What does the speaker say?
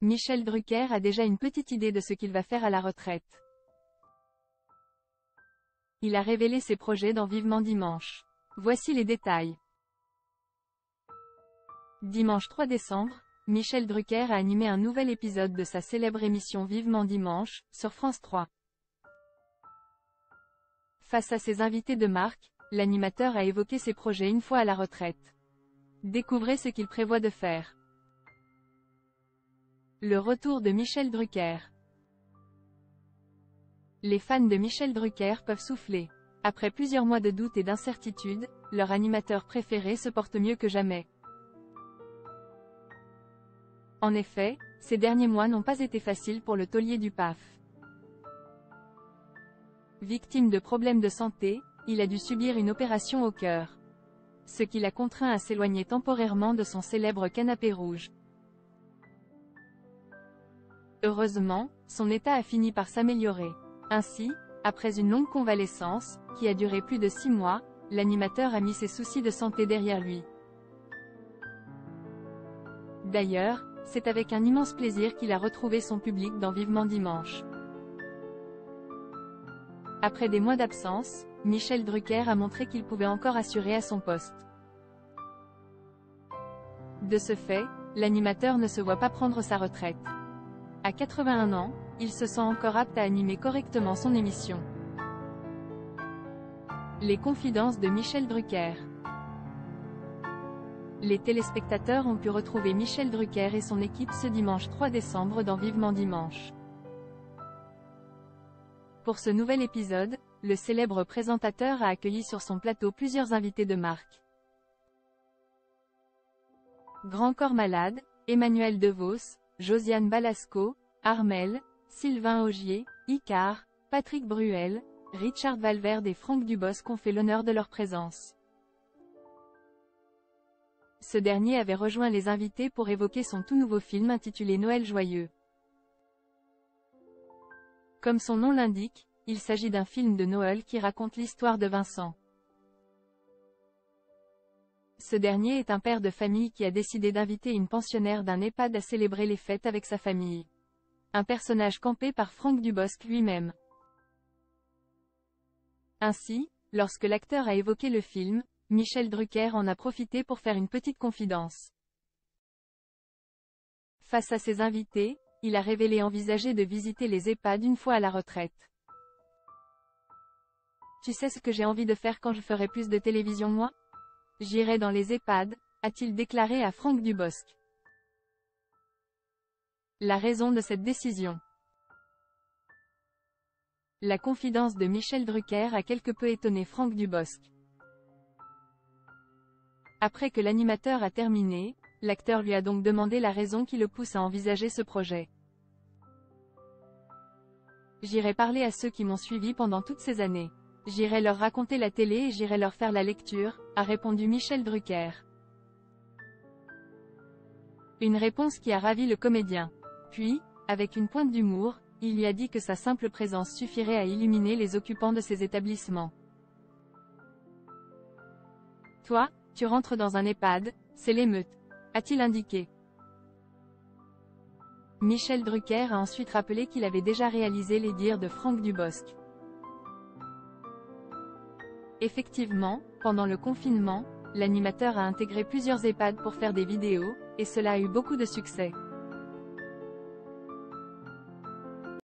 Michel Drucker a déjà une petite idée de ce qu'il va faire à la retraite. Il a révélé ses projets dans Vivement Dimanche. Voici les détails. Dimanche 3 décembre, Michel Drucker a animé un nouvel épisode de sa célèbre émission Vivement Dimanche, sur France 3. Face à ses invités de marque, l'animateur a évoqué ses projets une fois à la retraite. Découvrez ce qu'il prévoit de faire. Le retour de Michel Drucker. Les fans de Michel Drucker peuvent souffler. Après plusieurs mois de doute et d'incertitude, leur animateur préféré se porte mieux que jamais. En effet, ces derniers mois n'ont pas été faciles pour le taulier du PAF. Victime de problèmes de santé, il a dû subir une opération au cœur. Ce qui l'a contraint à s'éloigner temporairement de son célèbre canapé rouge. Heureusement, son état a fini par s'améliorer. Ainsi, après une longue convalescence, qui a duré plus de 6 mois, l'animateur a mis ses soucis de santé derrière lui. D'ailleurs, c'est avec un immense plaisir qu'il a retrouvé son public dans Vivement Dimanche. Après des mois d'absence, Michel Drucker a montré qu'il pouvait encore assurer à son poste. De ce fait, l'animateur ne se voit pas prendre sa retraite. À 81 ans, il se sent encore apte à animer correctement son émission. Les confidences de Michel Drucker. Les téléspectateurs ont pu retrouver Michel Drucker et son équipe ce dimanche 3 décembre dans Vivement Dimanche. Pour ce nouvel épisode, le célèbre présentateur a accueilli sur son plateau plusieurs invités de marque. Grand Corps Malade, Emmanuel DeVos, Josiane Balasco, Armel, Sylvain Augier, Icare, Patrick Bruel, Richard Valverde et Franck Dubosc ont fait l'honneur de leur présence. Ce dernier avait rejoint les invités pour évoquer son tout nouveau film intitulé Noël joyeux. Comme son nom l'indique, il s'agit d'un film de Noël qui raconte l'histoire de Vincent. Ce dernier est un père de famille qui a décidé d'inviter une pensionnaire d'un EHPAD à célébrer les fêtes avec sa famille. Un personnage campé par Franck Dubosc lui-même. Ainsi, lorsque l'acteur a évoqué le film, Michel Drucker en a profité pour faire une petite confidence. Face à ses invités, il a révélé envisager de visiter les EHPAD une fois à la retraite. Tu sais ce que j'ai envie de faire quand je ferai plus de télévision moi? J'irai dans les EHPAD, a-t-il déclaré à Franck Dubosc. La raison de cette décision. La confidence de Michel Drucker a quelque peu étonné Franck Dubosc. Après que l'animateur a terminé, l'acteur lui a donc demandé la raison qui le pousse à envisager ce projet. J'irai parler à ceux qui m'ont suivi pendant toutes ces années. J'irai leur raconter la télé et j'irai leur faire la lecture, a répondu Michel Drucker. Une réponse qui a ravi le comédien. Puis, avec une pointe d'humour, il lui a dit que sa simple présence suffirait à illuminer les occupants de ces établissements. Toi, tu rentres dans un EHPAD, c'est l'émeute, a-t-il indiqué. Michel Drucker a ensuite rappelé qu'il avait déjà réalisé les dires de Franck Dubosc. Effectivement, pendant le confinement, l'animateur a intégré plusieurs EHPAD pour faire des vidéos, et cela a eu beaucoup de succès.